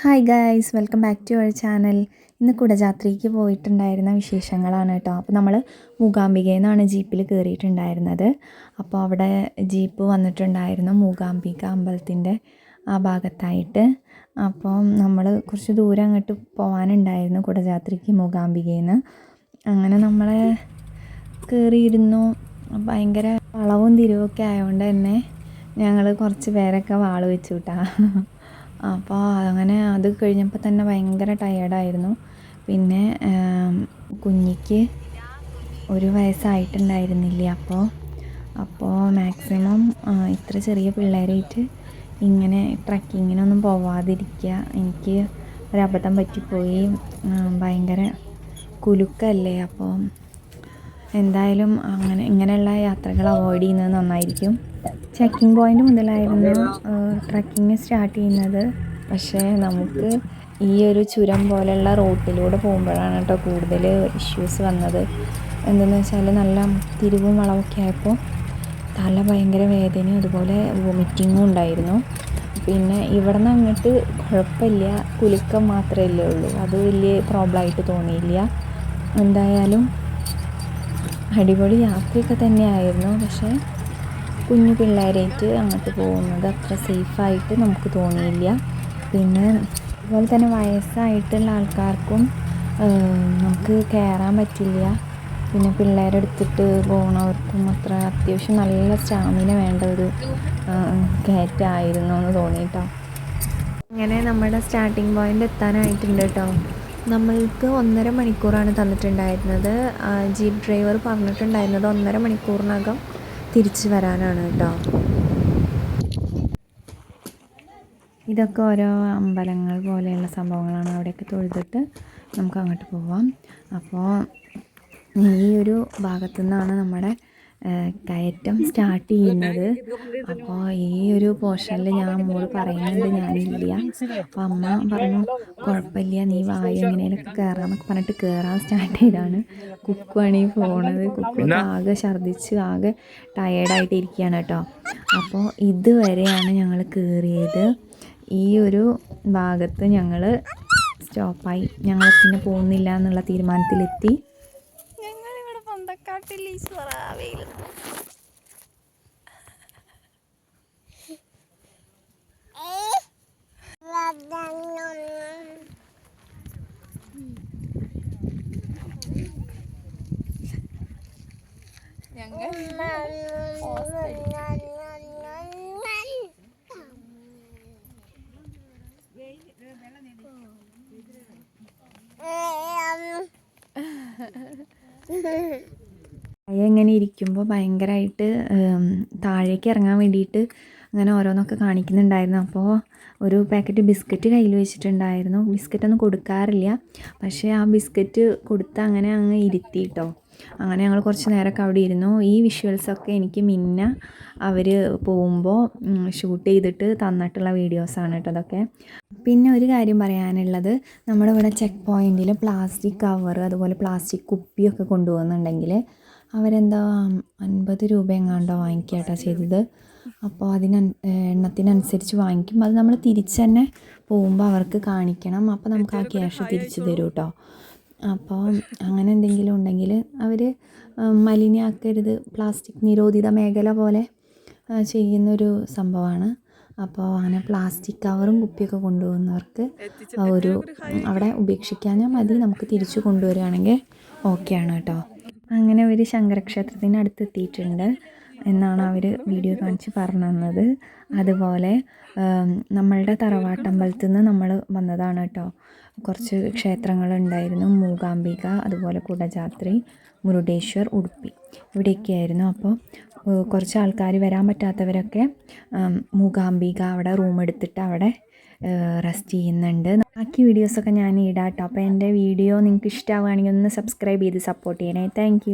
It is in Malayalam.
Hi guys, welcome back to our channel. ഇന്ന് കുടജാത്രിക്ക് പോയിട്ടുണ്ടായിരുന്ന വിശേഷങ്ങളാണ് കേട്ടോ. അപ്പോൾ നമ്മൾ മൂകാംബികയിൽ നിന്നാണ് ജീപ്പിൽ കയറിയിട്ടുണ്ടായിരുന്നത്. അപ്പോൾ അവിടെ ജീപ്പ് വന്നിട്ടുണ്ടായിരുന്നു മൂകാംബിക അമ്പലത്തിൻ്റെ ആ ഭാഗത്തായിട്ട്. അപ്പോൾ നമ്മൾ കുറച്ച് ദൂരം അങ്ങോട്ട് പോകാനുണ്ടായിരുന്നു കുടജാത്രിക്ക് മൂകാംബികയിൽ നിന്ന്. അങ്ങനെ നമ്മളെ കയറിയിരുന്നു. ഭയങ്കര വളവും തിരിവൊക്കെ ആയതുകൊണ്ട് തന്നെ ഞങ്ങൾ കുറച്ച് പേരൊക്കെ വാള് വെച്ചു കേട്ടോ. അപ്പോൾ അങ്ങനെ അത് കഴിഞ്ഞപ്പോൾ തന്നെ ഭയങ്കര ടയേർഡായിരുന്നു. പിന്നെ കുഞ്ഞിക്ക് 1 വയസ്സായിട്ടുണ്ടായിരുന്നില്ല. അപ്പോൾ മാക്സിമം ഇത്ര ചെറിയ പിള്ളേരായിട്ട് ഇങ്ങനെ ട്രക്കിങ്ങിനൊന്നും പോവാതിരിക്കുക. എനിക്ക് ഒരബദ്ധം പറ്റിപ്പോയി. ഭയങ്കര കുലുക്കല്ലേ. അപ്പോൾ എന്തായാലും ഇങ്ങനെയുള്ള യാത്രകൾ അവോയ്ഡ് ചെയ്യുന്നത് നന്നായിരിക്കും. ചെക്കിംഗ് പോയിൻ്റ് മുതലായിരുന്നു ട്രക്കിങ് സ്റ്റാർട്ട് ചെയ്യുന്നത്. പക്ഷേ നമുക്ക് ഈ ഒരു ചുരം പോലെയുള്ള റോട്ടിലൂടെ പോകുമ്പോഴാണ് കേട്ടോ കൂടുതൽ ഇഷ്യൂസ് വന്നത്. എന്തെന്ന് വെച്ചാൽ നല്ല തിരിവും വളവൊക്കെ ആയപ്പോൾ തല ഭയങ്കര വേദനയും അതുപോലെ വോമിറ്റിങ്ങും ഉണ്ടായിരുന്നു. പിന്നെ ഇവിടെ നിന്ന് അങ്ങോട്ട് കുഴപ്പമില്ല, കുലുക്കം മാത്രമേ ഉള്ളൂ. അത് വലിയ പ്രോബ്ലമായിട്ട് തോന്നിയില്ല. എന്തായാലും അടിപൊളി യാത്രയൊക്കെ തന്നെയായിരുന്നു. പക്ഷേ കുഞ്ഞു പിള്ളേരായിട്ട് അങ്ങോട്ട് പോകുന്നത് അത്ര സേഫായിട്ട് നമുക്ക് തോന്നിയില്ല. പിന്നെ അതുപോലെ തന്നെ വയസ്സായിട്ടുള്ള ആൾക്കാർക്കും നമുക്ക് കയറാൻ പറ്റില്ല. പിന്നെ പിള്ളേരെടുത്തിട്ട് പോകുന്നവർക്കും അത്ര അത്യാവശ്യം നല്ല സ്റ്റാമിന വേണ്ട ഒരു കയറ്റമായിരുന്നു എന്ന് തോന്നിയിട്ടോ. അങ്ങനെ നമ്മുടെ സ്റ്റാർട്ടിംഗ് പോയിൻ്റ് എത്താനായിട്ടുണ്ട് കേട്ടോ. നമ്മൾക്ക് 1.5 മണിക്കൂറാണ് തന്നിട്ടുണ്ടായിരുന്നത്. ജീപ്പ് ഡ്രൈവർ പറഞ്ഞിട്ടുണ്ടായിരുന്നത് 1.5 മണിക്കൂറിനകം തിരിച്ചു വരാനാണ് കേട്ടോ. ഇതൊക്കെ ഓരോ അമ്പലങ്ങൾ പോലെയുള്ള സംഭവങ്ങളാണ്. അവിടെയൊക്കെ തൊഴുതിട്ട് നമുക്ക് അങ്ങോട്ട് പോവാം. അപ്പോൾ ഈ ഒരു ഭാഗത്തു നിന്നാണ് നമ്മുടെ കയറ്റം സ്റ്റാർട്ട് ചെയ്യുന്നത്. അപ്പോൾ ഈ ഒരു പോർഷനിൽ ഞാൻ അമ്മോട് പറയുന്നുണ്ട് ഞാനില്ല. അപ്പോൾ അമ്മ പറഞ്ഞു കുഴപ്പമില്ല, നീ വായു എങ്ങനെയൊക്കെ കയറാമെന്നൊക്കെ പറഞ്ഞിട്ട് കയറാൻ സ്റ്റാർട്ട് ചെയ്താണ്. കുക്കുവാണ് ഈ പോണത്. കുക്കൊക്കെ ആകെ ഛർദ്ദിച്ച് ആകെ ടയേർഡായിട്ട് ഇരിക്കുകയാണ് കേട്ടോ. അപ്പോൾ ഇതുവരെയാണ് ഞങ്ങൾ കയറിയത്. ഈ ഒരു ഭാഗത്ത് ഞങ്ങൾ സ്റ്റോപ്പായി. ഞങ്ങൾ പിന്നെ പോകുന്നില്ല എന്നുള്ള തീരുമാനത്തിലെത്തി. എങ്ങനെ ഇരിക്കുമ്പോൾ ഭയങ്കരമായിട്ട് താഴേക്ക് ഇറങ്ങാൻ വേണ്ടിയിട്ട് അങ്ങനെ ഓരോന്നൊക്കെ കാണിക്കുന്നുണ്ടായിരുന്നു. അപ്പോൾ ഒരു പാക്കറ്റ് ബിസ്ക്കറ്റ് കയ്യിൽ വെച്ചിട്ടുണ്ടായിരുന്നു. ബിസ്ക്കറ്റൊന്നും കൊടുക്കാറില്ല, പക്ഷേ ആ ബിസ്ക്കറ്റ് കൊടുത്ത് അങ്ങനെ അങ്ങ് ഇരുത്തി കേട്ടോ. അങ്ങനെ ഞങ്ങൾ കുറച്ച് നേരമൊക്കെ അവിടെ ഇരുന്നു. ഈ വിഷ്വൽസൊക്കെ എനിക്ക് അവർ പോകുമ്പോൾ ഷൂട്ട് ചെയ്തിട്ട് തന്നിട്ടുള്ള വീഡിയോസാണ് കേട്ടോ അതൊക്കെ. പിന്നെ ഒരു കാര്യം പറയാനുള്ളത്, നമ്മുടെ ഇവിടെ ചെക്ക് പോയിൻറ്റിൽ പ്ലാസ്റ്റിക് കവർ അതുപോലെ പ്ലാസ്റ്റിക് കുപ്പിയൊക്കെ കൊണ്ടുപോകുന്നുണ്ടെങ്കിൽ അവരെന്താ 50 രൂപ എങ്ങാണ്ടോ വാങ്ങിക്കുക കേട്ടോ ചെയ്തത്. അപ്പോൾ എണ്ണത്തിനനുസരിച്ച് വാങ്ങിക്കും. അത് നമ്മൾ തിരിച്ച് തന്നെ പോകുമ്പോൾ അവർക്ക് കാണിക്കണം. അപ്പോൾ നമുക്ക് ആ ക്യാഷ് തിരിച്ചു തരും കേട്ടോ. അപ്പോൾ അങ്ങനെ എന്തെങ്കിലും ഉണ്ടെങ്കിൽ അവർ മലിനമാക്കരുത്, പ്ലാസ്റ്റിക് നിരോധിത മേഖല പോലെ ചെയ്യുന്നൊരു സംഭവമാണ്. അപ്പോൾ അങ്ങനെ പ്ലാസ്റ്റിക് കവറും കുപ്പിയൊക്കെ കൊണ്ടുപോകുന്നവർക്ക് അവിടെ ഉപേക്ഷിക്കാഞ്ഞാൽ മതി, നമുക്ക് തിരിച്ചു കൊണ്ടുവരികയാണെങ്കിൽ ഓക്കെയാണ് കേട്ടോ. അങ്ങനെ ഒരു ശങ്കരക്ഷേത്രത്തിനടുത്ത് എത്തിയിട്ടുണ്ട് എന്നാണ് അവർ വീഡിയോ കാണിച്ച് പറഞ്ഞു തന്നത്. അതുപോലെ നമ്മളുടെ തറവാട്ടമ്പലത്തിൽ നിന്ന് നമ്മൾ വന്നതാണ് കേട്ടോ. കുറച്ച് ക്ഷേത്രങ്ങളുണ്ടായിരുന്നു, മൂകാംബിക, അതുപോലെ കുടജാത്രി, മുരുടേശ്വർ, ഉടുപ്പി, ഇവിടെയൊക്കെയായിരുന്നു. അപ്പോൾ കുറച്ച് ആൾക്കാർ വരാൻ പറ്റാത്തവരൊക്കെ മൂകാംബിക അവിടെ റൂം എടുത്തിട്ട് അവിടെ റെസ്റ്റ് ചെയ്യുന്നുണ്ട്. ബാക്കി വീഡിയോസൊക്കെ ഞാൻ ഇടാം കേട്ടോ. അപ്പോൾ എൻ്റെ വീഡിയോ നിങ്ങൾക്ക് ഇഷ്ടമാവുകയാണെങ്കിൽ ഒന്ന് സബ്സ്ക്രൈബ് ചെയ്ത് സപ്പോർട്ട് ചെയ്യണേ. താങ്ക്